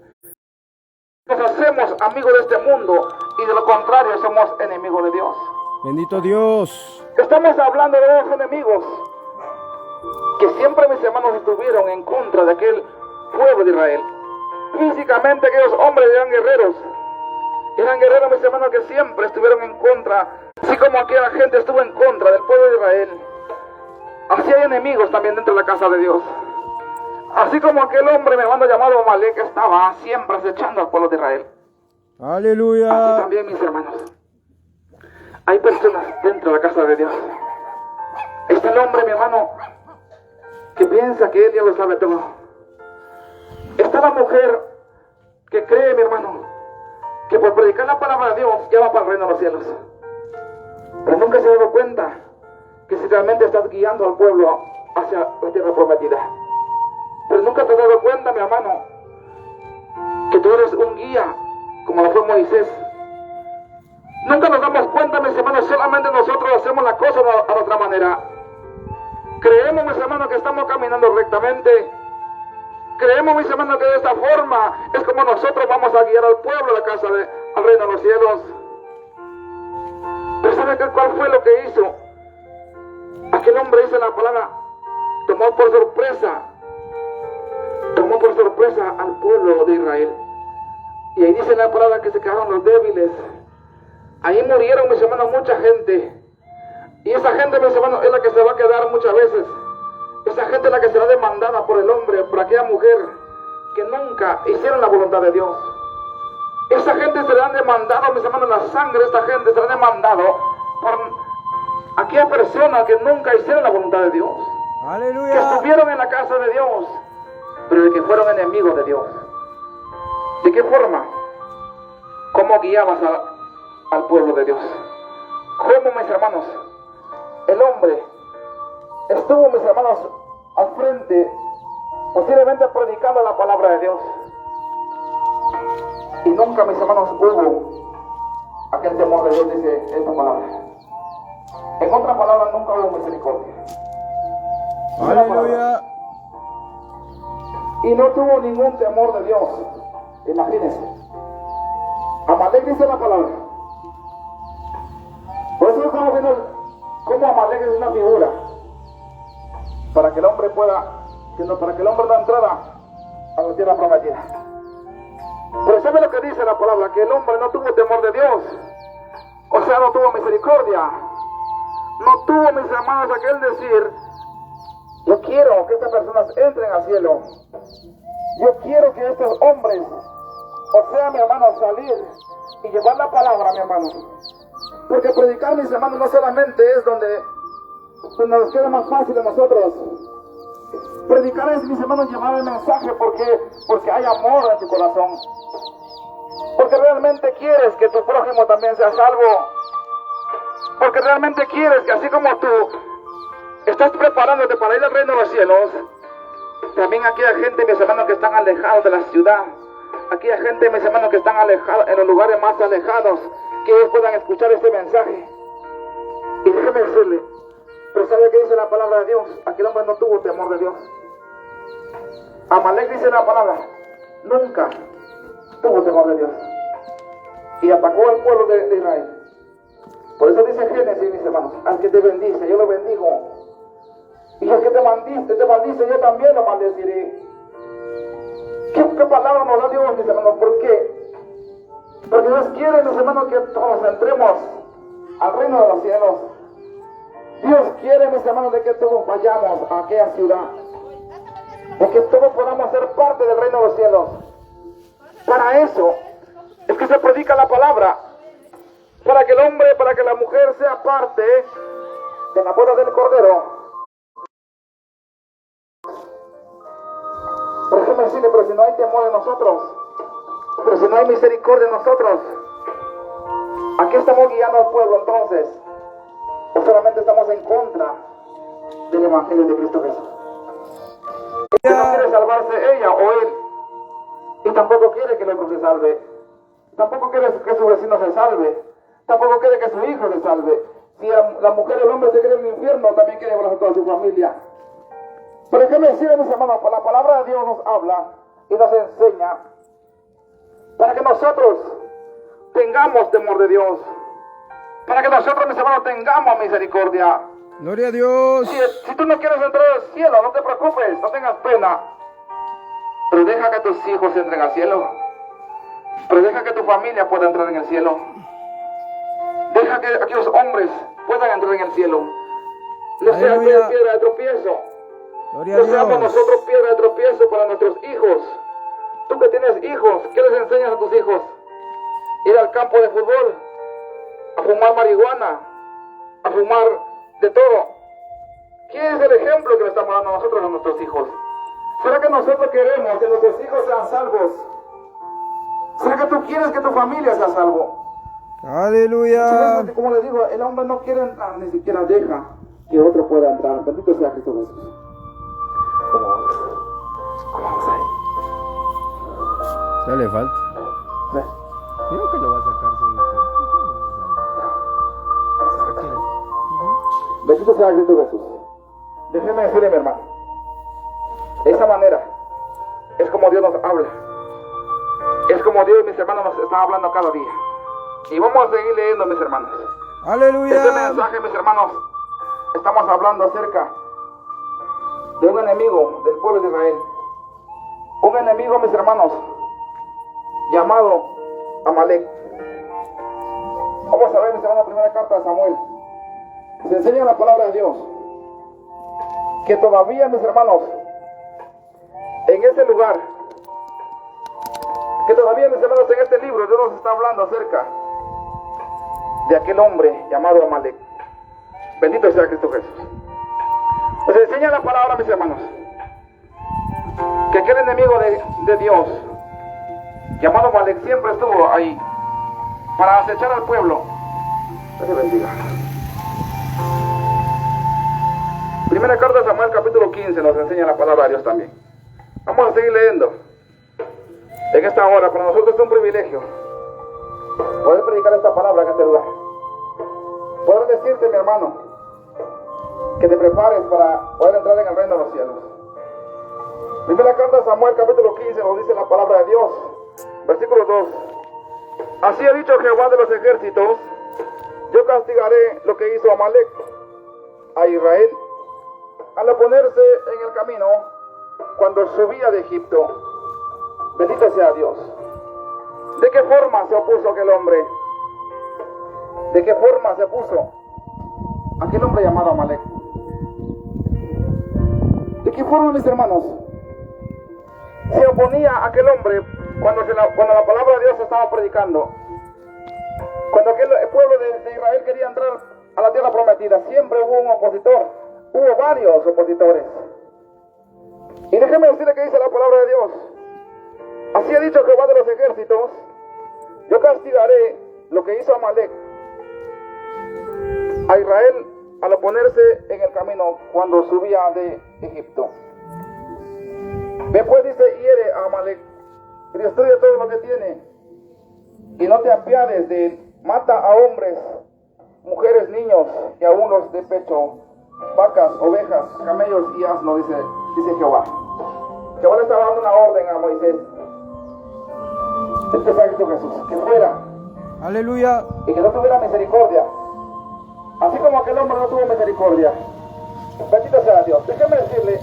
Nos hacemos amigos de este mundo y de lo contrario somos enemigos de Dios. Bendito Dios. Estamos hablando de dos enemigos que siempre, mis hermanos, estuvieron en contra de aquel pueblo de Israel. Físicamente aquellos hombres eran guerreros, mis hermanos, que siempre estuvieron en contra, así como aquella gente estuvo en contra del pueblo de Israel. Así hay enemigos también dentro de la casa de Dios. Así como aquel hombre, mi hermano, llamado Amalek, estaba siempre acechando al pueblo de Israel. Aleluya. Así también, mis hermanos, hay personas dentro de la casa de Dios. Está el hombre, mi hermano, que piensa que él ya lo sabe todo. Es Está la mujer que cree, mi hermano, que por predicar la palabra de Dios ya va para el reino de los cielos. Pero nunca se ha dado cuenta que si realmente estás guiando al pueblo hacia la tierra prometida. Pero nunca te has dado cuenta, mi hermano, que tú eres un guía, como lo fue Moisés. Nunca nos damos cuenta, mis hermanos, solamente nosotros hacemos la cosa a nuestra manera. Creemos, mis hermanos, que estamos caminando rectamente. Creemos, mis hermanos, que de esta forma es como nosotros vamos a guiar al pueblo a la casa al reino de los cielos. Pero ¿sabe cuál fue lo que hizo? Aquel hombre, dice la palabra, tomó por sorpresa al pueblo de Israel. Y ahí dice la palabra que se quedaron los débiles. Ahí murieron, mis hermanos, mucha gente. Y esa gente, mis hermanos, es la que se va a quedar muchas veces. Esa gente es la que será demandada por el hombre, por aquella mujer que nunca hicieron la voluntad de Dios. Esa gente será demandada, mis hermanos, la sangre de esta gente será demandado por aquella persona que nunca hicieron la voluntad de Dios. Aleluya. Que estuvieron en la casa de Dios, pero de que fueron enemigos de Dios. ¿De qué forma? ¿Cómo guiabas al pueblo de Dios? ¿Cómo, mis hermanos? El hombre estuvo, mis hermanos, al frente, posiblemente predicando la palabra de Dios. Y nunca, mis hermanos, hubo aquel temor de Dios, dice esta palabra. En otra palabra, nunca hubo misericordia. Aleluya. Y no tuvo ningún temor de Dios. Imagínense. Amalek dice la palabra. Por eso estamos viendo cómo Amalek es una figura para que el hombre para que el hombre no entrara a la tierra prometida. Pero ¿sabe lo que dice la palabra? Que el hombre no tuvo temor de Dios. O sea, no tuvo misericordia. No tuvo, mis hermanos, aquel decir: yo quiero que estas personas entren al cielo. Yo quiero que estos hombres, o sea, mi hermano, salir y llevar la palabra, mi hermano. Porque predicar, mis hermanos, no solamente es donde nos queda más fácil a nosotros. Predicar es, mis hermanos, llevar el mensaje porque hay amor en tu corazón. Porque realmente quieres que tu prójimo también sea salvo. Porque realmente quieres que así como tú estás preparándote para ir al reino de los cielos, también aquella gente, mis hermanos, que están alejados de la ciudad, aquella gente, mis hermanos, que están alejados en los lugares más alejados, que ellos puedan escuchar este mensaje. Y déjeme decirle, pero ¿sabe qué dice la palabra de Dios? Aquel hombre no tuvo temor de Dios. Amalek, dice la palabra, nunca tuvo temor de Dios. Y atacó al pueblo de Israel. Por eso dice Génesis, mis hermanos, al que te bendice, yo lo bendigo. Y al que te maldice, yo también lo maldeciré. ¿Qué palabra nos da Dios, mis hermanos? ¿Por qué? Porque Dios quiere, mis hermanos, que todos entremos al reino de los cielos. Dios quiere, mis hermanos, de que todos vayamos a aquella ciudad, de que todos podamos ser parte del reino de los cielos. Para eso es que se predica la palabra, para que el hombre, para que la mujer sea parte de la boda del Cordero. Pero déjeme decirle, pero si no hay temor en nosotros, pero si no hay misericordia en nosotros, ¿a qué estamos guiando al pueblo entonces? ¿O solamente estamos en contra del Evangelio de Cristo Jesús? Que no quiere salvarse ella o él, y tampoco quiere que el otro se salve, tampoco quiere que su vecino se salve, tampoco quiere que su hijo se salve. Si la mujer y el hombre se quieren en el infierno, también quiere llevar a toda su familia. Pero déjeme decirle, mis hermanos, la palabra de Dios nos habla y nos enseña para que nosotros tengamos temor de Dios, para que nosotros, mis hermanos, tengamos misericordia. Gloria a Dios. Si tú no quieres entrar al cielo, no te preocupes, no tengas pena, pero deja que tus hijos entren al cielo, pero deja que tu familia pueda entrar en el cielo, deja que aquellos hombres puedan entrar en el cielo. No seas piedra de tropiezo. Gloria No a seamos Dios. nosotros piedra de tropiezo para nuestros hijos. Tú que tienes hijos, ¿qué les enseñas a tus hijos? Ir al campo de fútbol, a fumar marihuana, a fumar de todo. ¿Quién es el ejemplo que le estamos dando nosotros a nuestros hijos? ¿Será que nosotros queremos que nuestros hijos sean salvos? ¿Será que tú quieres que tu familia sea salvo? Aleluya. Como les digo, el hombre no quiere entrar, ni siquiera deja que otro pueda entrar. Bendito sea Cristo Jesús. ¿Cómo vamos? ¿Cómo vamos ahí? Ya le falta. ¿Sí? Creo que lo va a sacar solo usted. Bendito sea Cristo Jesús. Déjeme decirle, mi hermano, de esa manera es como Dios nos habla. Es como Dios y mis hermanos nos están hablando cada día. Y vamos a seguir leyendo, mis hermanos. Aleluya. Este mensaje, mis hermanos, estamos hablando acerca de un enemigo del pueblo de Israel. Un enemigo, mis hermanos, llamado Amalek. Vamos a ver, mis hermanos, la primera carta de Samuel. Se enseña la palabra de Dios que todavía, mis hermanos, en ese lugar, que todavía, mis hermanos, en este libro Dios nos está hablando acerca de aquel hombre llamado Amalek. Bendito sea Cristo Jesús. Nos enseña la palabra, mis hermanos, que aquel enemigo de Dios llamado Amalek siempre estuvo ahí para acechar al pueblo. Dios te bendiga. Primera carta de Samuel, capítulo 15, nos enseña la palabra de Dios también. Vamos a seguir leyendo. En esta hora, para nosotros es un privilegio poder predicar esta palabra en este lugar. Poder decirte, mi hermano, que te prepares para poder entrar en el reino de los cielos. Primera carta de Samuel, capítulo 15, nos dice la palabra de Dios. Versículo 2. Así ha dicho Jehová de los ejércitos: yo castigaré lo que hizo Amalek a Israel al oponerse en el camino cuando subía de Egipto. Bendito sea Dios. ¿De qué forma se opuso aquel hombre? ¿De qué forma se opuso aquel hombre llamado Amalek? ¿De qué forma, mis hermanos, se oponía aquel hombre cuando la palabra de Dios se estaba predicando? Cuando el pueblo de Israel quería entrar a la tierra prometida, siempre hubo un opositor. Hubo varios opositores. Y déjeme decirle que dice la palabra de Dios. Así ha dicho Jehová de los ejércitos: yo castigaré lo que hizo Amalek a Israel al oponerse en el camino cuando subía de Egipto. Después dice: hiere a Amalek y destruye todo lo que tiene, y no te apiades de él. Mata a hombres, mujeres, niños y aún los de pecho, vacas, ovejas, camellos y asnos, dice Jehová. Jehová le estaba dando una orden a Moisés. Este es Cristo Jesús, que fuera. Aleluya. Y que no tuviera misericordia. Así como aquel hombre no tuvo misericordia. Bendito sea Dios. Déjeme decirle,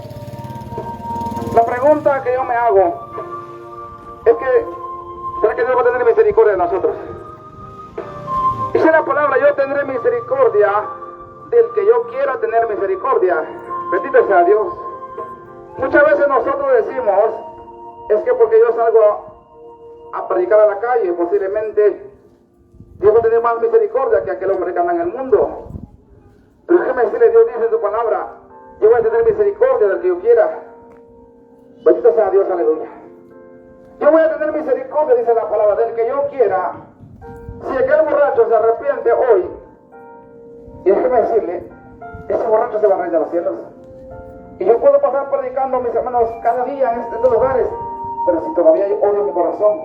la pregunta que yo me hago es que, ¿será que Dios va a tener misericordia de nosotros? Dice la palabra: yo tendré misericordia del que yo quiera tener misericordia. Bendito sea Dios. Muchas veces nosotros decimos, es que porque yo salgo a predicar a la calle, posiblemente Dios va a tener más misericordia que aquel hombre que anda en el mundo. Pero déjeme decirle, Dios dice en su palabra: yo voy a tener misericordia del que yo quiera. Bendito sea Dios, aleluya. Yo voy a tener misericordia, dice la palabra, del que yo quiera. Si aquel borracho se arrepiente hoy, y déjeme decirle, ese borracho se va a reír de los cielos. Y yo puedo pasar predicando, mis hermanos, cada día en estos lugares, pero si todavía hay odio en mi corazón,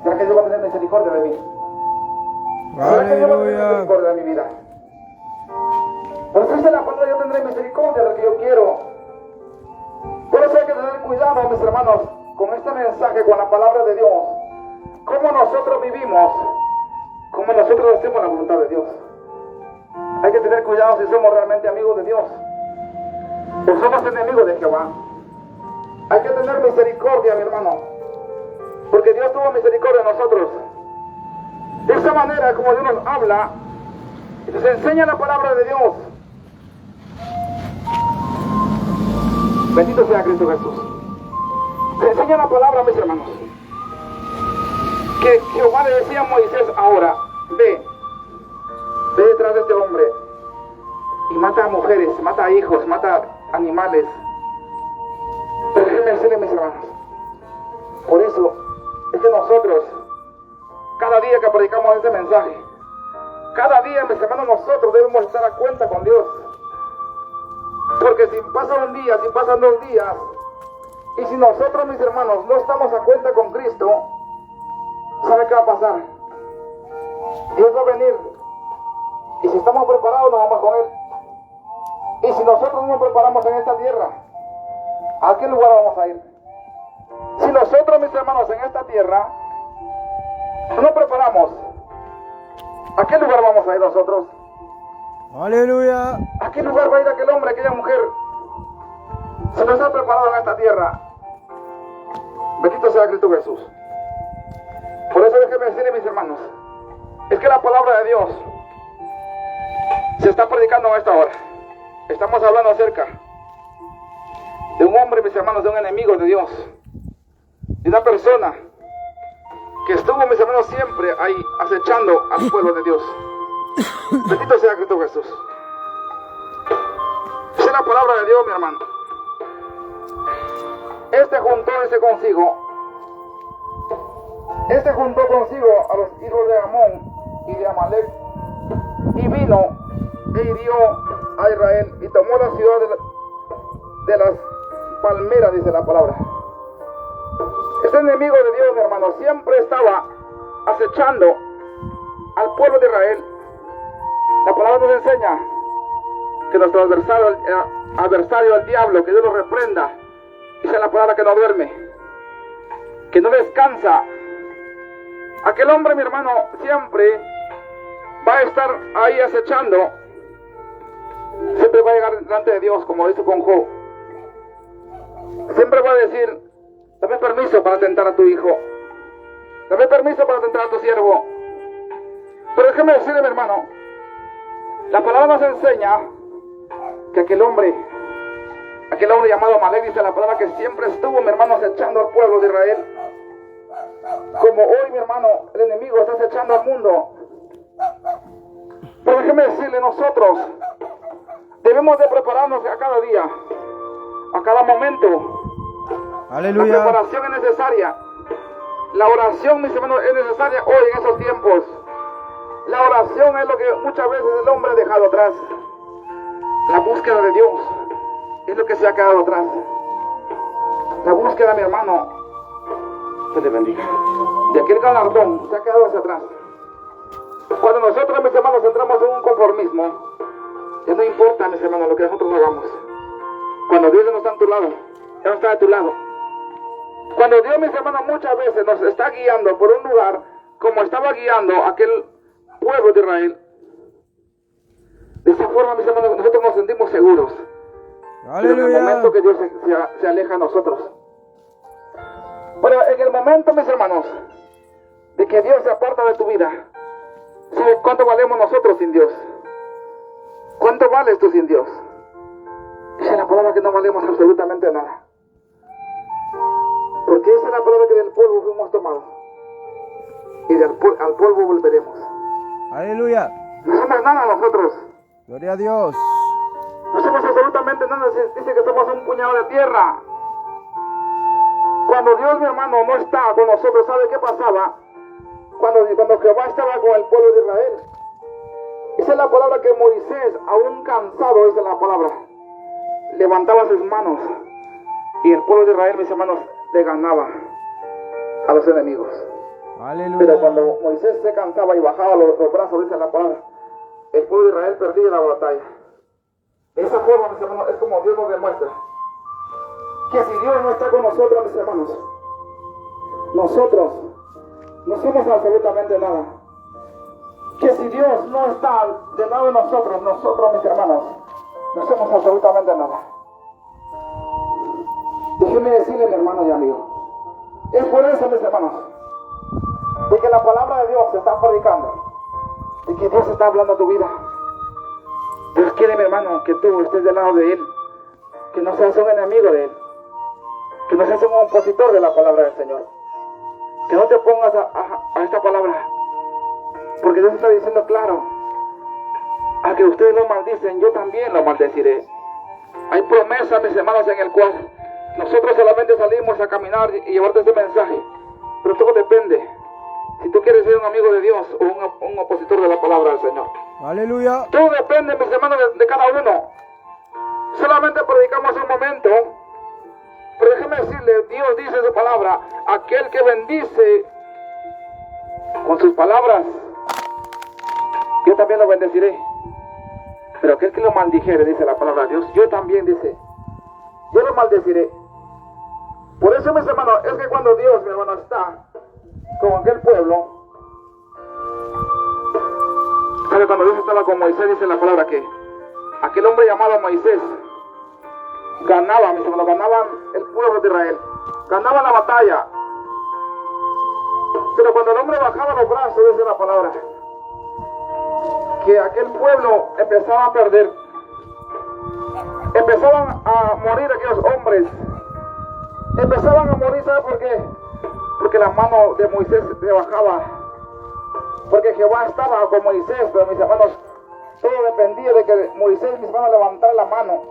¿será que Dios va a tener misericordia de mí? ¿Será que Dios va a tener misericordia de mi vida? Por eso dice la palabra: yo tendré misericordia del que yo quiero. Por eso hay que tener cuidado, mis hermanos, con este mensaje, con la palabra de Dios. Cómo nosotros vivimos, cómo nosotros hacemos la voluntad de Dios. Hay que tener cuidado si somos realmente amigos de Dios o somos enemigos de Jehová. Hay que tener misericordia, mi hermano, porque Dios tuvo misericordia de nosotros. De esa manera, como Dios nos habla y nos enseña la palabra de Dios. Bendito sea Cristo Jesús. Se enseña la palabra, mis hermanos, que Jehová le decía a Moisés: ahora, ve detrás de este hombre y mata a mujeres, mata a hijos, mata a animales. Pero hermanos. Por eso es que nosotros, cada día que predicamos este mensaje, cada día, mis hermanos, nosotros debemos estar a cuenta con Dios. Porque si pasa un día, si pasan 2 días, y si nosotros, mis hermanos, no estamos a cuenta con Cristo, ¿sabe qué va a pasar? Dios va a venir. Y si estamos preparados, nos vamos con Él. Y si nosotros no nos preparamos en esta tierra, ¿a qué lugar vamos a ir? Si nosotros, mis hermanos, en esta tierra no nos preparamos, ¿a qué lugar vamos a ir nosotros? Aleluya. ¿A qué lugar va a ir aquel hombre, aquella mujer? Si no está preparado en esta tierra. Bendito sea Cristo Jesús. Por eso déjenme decirle, mis hermanos, es que la palabra de Dios se está predicando en esta hora. Estamos hablando acerca de un hombre, mis hermanos, de un enemigo de Dios, de una persona que estuvo, mis hermanos, siempre ahí acechando al pueblo de Dios. Bendito sea Cristo Jesús. Esa es la palabra de Dios, mi hermano. Este juntó consigo a los hijos de Amón y de Amalek, y vino e hirió a Israel y tomó la ciudad de las palmeras, dice la palabra. Este enemigo de Dios, mi hermano, siempre estaba acechando al pueblo de Israel. La palabra nos enseña que nuestro adversario, el diablo, que Dios lo reprenda, dice la palabra que no duerme, que no descansa. Aquel hombre, mi hermano, siempre va a estar ahí acechando. Siempre va a llegar delante de Dios, como dice con Job. Siempre va a decir: dame permiso para tentar a tu hijo, dame permiso para tentar a tu siervo. Pero déjeme decirle, mi hermano, la palabra nos enseña que aquel hombre llamado Amalek, dice la palabra, que siempre estuvo, mi hermano, acechando al pueblo de Israel. Como hoy, mi hermano, el enemigo está acechando al mundo. Pero déjeme decirle, nosotros debemos de prepararnos a cada día, a cada momento. Aleluya. La preparación es necesaria. La oración, mis hermanos, es necesaria hoy en esos tiempos. La oración es lo que muchas veces el hombre ha dejado atrás. La búsqueda de Dios es lo que se ha quedado atrás. La búsqueda, mi hermano, que le bendiga, de aquel galardón se ha quedado hacia atrás. Cuando nosotros, mis hermanos, entramos en un conformismo, ya no importa, mis hermanos, lo que nosotros hagamos. Cuando Dios no está a tu lado, Él no está a tu lado. Cuando Dios, mis hermanos, muchas veces nos está guiando por un lugar, como estaba guiando aquel pueblo de Israel, de esa forma, mis hermanos, nosotros nos sentimos seguros. Aleluya. Pero en el momento que Dios se aleja de nosotros. Bueno, en el momento, mis hermanos, de que Dios se aparta de tu vida, ¿sabes cuánto valemos nosotros sin Dios? ¿Cuánto vales tú sin Dios? Dice la palabra que no valemos absolutamente nada. Porque esa es la palabra que del polvo fuimos tomados. Y al polvo volveremos. Aleluya. No somos nada nosotros. Gloria a Dios. No somos absolutamente nada. Dice que somos un puñado de tierra. Cuando Dios, mi hermano, no está con nosotros, ¿sabe qué pasaba? Cuando Jehová estaba con el pueblo de Israel. Esa es la palabra que Moisés, aún cansado, esa es la palabra, levantaba sus manos y el pueblo de Israel, mis hermanos, le ganaba a los enemigos. Aleluya. Pero cuando Moisés se cansaba y bajaba los brazos, dice la palabra, el pueblo de Israel perdía la batalla. De esa forma, mis hermanos, es como Dios nos demuestra que si Dios no está con nosotros, mis hermanos, nosotros no somos absolutamente nada. Que si Dios no está del lado de nosotros, mis hermanos, no somos absolutamente nada. Déjeme decirle, mi hermano y amigo, es por eso, mis hermanos, de que la palabra de Dios se está predicando, de que Dios está hablando a tu vida. Dios quiere, mi hermano, que tú estés del lado de Él, que no seas un enemigo de Él, que no seas un opositor de la palabra del Señor, que no te pongas a esta palabra, porque Dios está diciendo claro, a que ustedes lo maldicen, yo también lo maldeciré. Hay promesas, mis hermanos, en el cual Nosotros solamente salimos a caminar y llevarte este mensaje, pero todo depende si tú quieres ser un amigo de Dios o un opositor de la palabra del Señor. Aleluya. Todo depende, mis hermanos, de cada uno. Solamente predicamos un momento, pero déjeme decirle, Dios dice en su palabra, aquel que bendice con sus palabras, yo también lo bendeciré. Pero aquel que lo maldijere, dice la palabra de Dios, yo también, dice, yo lo maldeciré. Por eso, mis hermanos, es que cuando Dios, mi hermano, está con aquel pueblo, ¿sabe? Cuando Dios estaba con Moisés, dice la palabra que aquel hombre llamado Moisés ganaba, mis hermanos, ganaban el pueblo de Israel, ganaban la batalla. Pero cuando el hombre bajaba los brazos, dice la palabra, que aquel pueblo empezaba a perder. Empezaban a morir aquellos hombres. Empezaban a morir, ¿sabe por qué? Porque la mano de Moisés se bajaba. Porque Jehová estaba con Moisés, pero mis hermanos, todo dependía de que Moisés, mis hermanos, levantara la mano.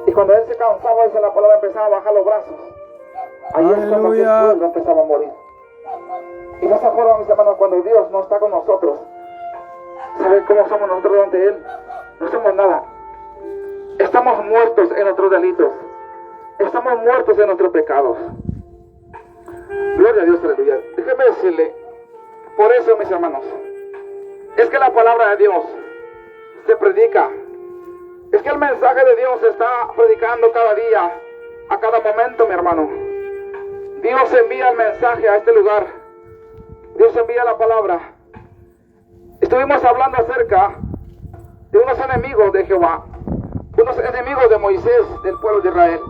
Y cuando él se cansaba, dice la palabra, empezaba a bajar los brazos. Ahí es cuando aquel pueblo empezaba a morir. Y de esa forma, mis hermanos, cuando Dios no está con nosotros, ¿saben cómo somos nosotros delante de Él? No somos nada. Estamos muertos en nuestros delitos. Estamos muertos en nuestros pecados. Gloria a Dios, aleluya. Déjeme decirle, por eso, mis hermanos, es que la palabra de Dios se predica. Es que el mensaje de Dios se está predicando cada día, a cada momento, mi hermano. Dios envía el mensaje a este lugar. Dios envía la palabra. Estuvimos hablando acerca de unos enemigos de Jehová, unos enemigos de Moisés, del pueblo de Israel.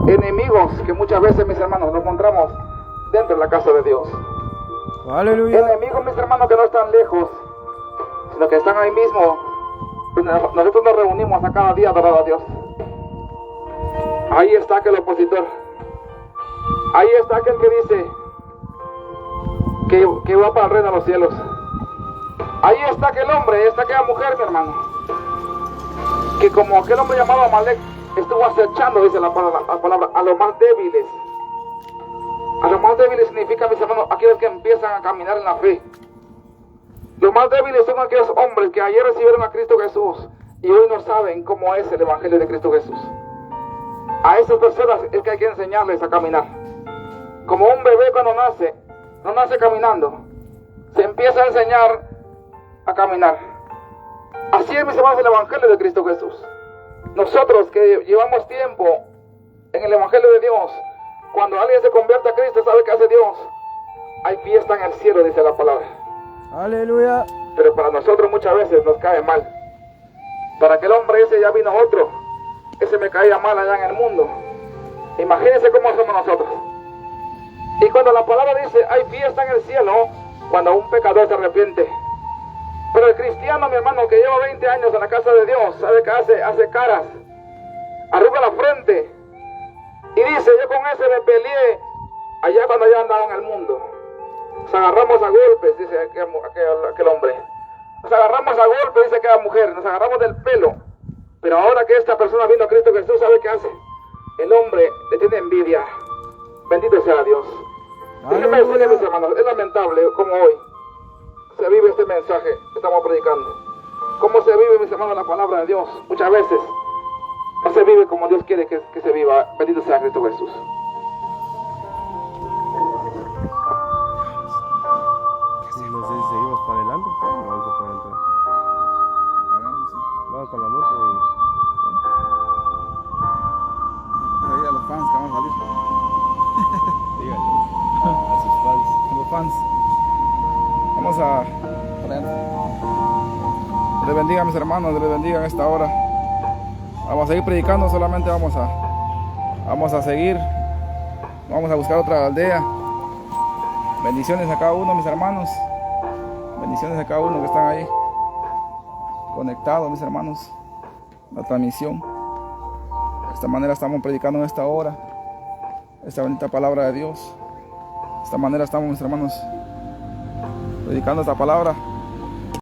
Enemigos que muchas veces, mis hermanos, nos encontramos dentro de la casa de Dios. Aleluya. Enemigos, mis hermanos, que no están lejos, sino que están ahí mismo. Nosotros nos reunimos a cada día, adorado a Dios. Ahí está aquel opositor. Ahí está aquel que dice que va para el reino de los cielos. Ahí está aquel hombre, está aquella mujer, mi hermano, que como aquel hombre llamado Amalek estuvo acechando, dice la palabra, a los más débiles. A los más débiles significa, mis hermanos, aquellos que empiezan a caminar en la fe. Los más débiles son aquellos hombres que ayer recibieron a Cristo Jesús y hoy no saben cómo es el Evangelio de Cristo Jesús. A esas personas es que hay que enseñarles a caminar. Como un bebé cuando nace, no nace caminando, se empieza a enseñar a caminar. Así es, mis hermanos, el Evangelio de Cristo Jesús. Nosotros que llevamos tiempo en el Evangelio de Dios, cuando alguien se convierte a Cristo, ¿sabe qué hace Dios? Hay fiesta en el cielo, dice la palabra. Aleluya. Pero para nosotros muchas veces nos cae mal. Para aquel hombre ese ya vino otro. Ese me caía mal allá en el mundo. Imagínense cómo somos nosotros. Y cuando la palabra dice hay fiesta en el cielo, cuando un pecador se arrepiente. Pero el cristiano, mi hermano, que lleva 20 años en la casa de Dios, ¿sabe qué hace? Hace caras, arruga la frente y dice, yo con ese me peleé allá cuando yo andaba en el mundo. Nos agarramos a golpes, dice aquel hombre. Nos agarramos a golpes, dice aquella mujer. Nos agarramos del pelo. Pero ahora que esta persona vino a Cristo Jesús, ¿sabe qué hace? El hombre le tiene envidia. Bendito sea Dios. Déjenme decirle, mis hermanos, es lamentable como hoy se vive este mensaje que estamos predicando. Cómo se vive, mis hermanos, la palabra de Dios. Muchas veces no se vive como Dios quiere que se viva. Bendito sea Cristo Jesús. No sé si seguimos para adelante o vamos a poder entrar. Vamos con la moto y... Ahí a los fans que van a salir. Díganle a sus fans. Los fans. Vamos a... Dios les bendiga, mis hermanos, Dios les bendiga en esta hora. Vamos a seguir predicando, solamente vamos a seguir. Vamos a buscar otra aldea. Bendiciones a cada uno, mis hermanos. Bendiciones a cada uno que están ahí conectados, mis hermanos. La transmisión. De esta manera estamos predicando en esta hora esta bendita palabra de Dios. De esta manera estamos, mis hermanos, predicando esta palabra.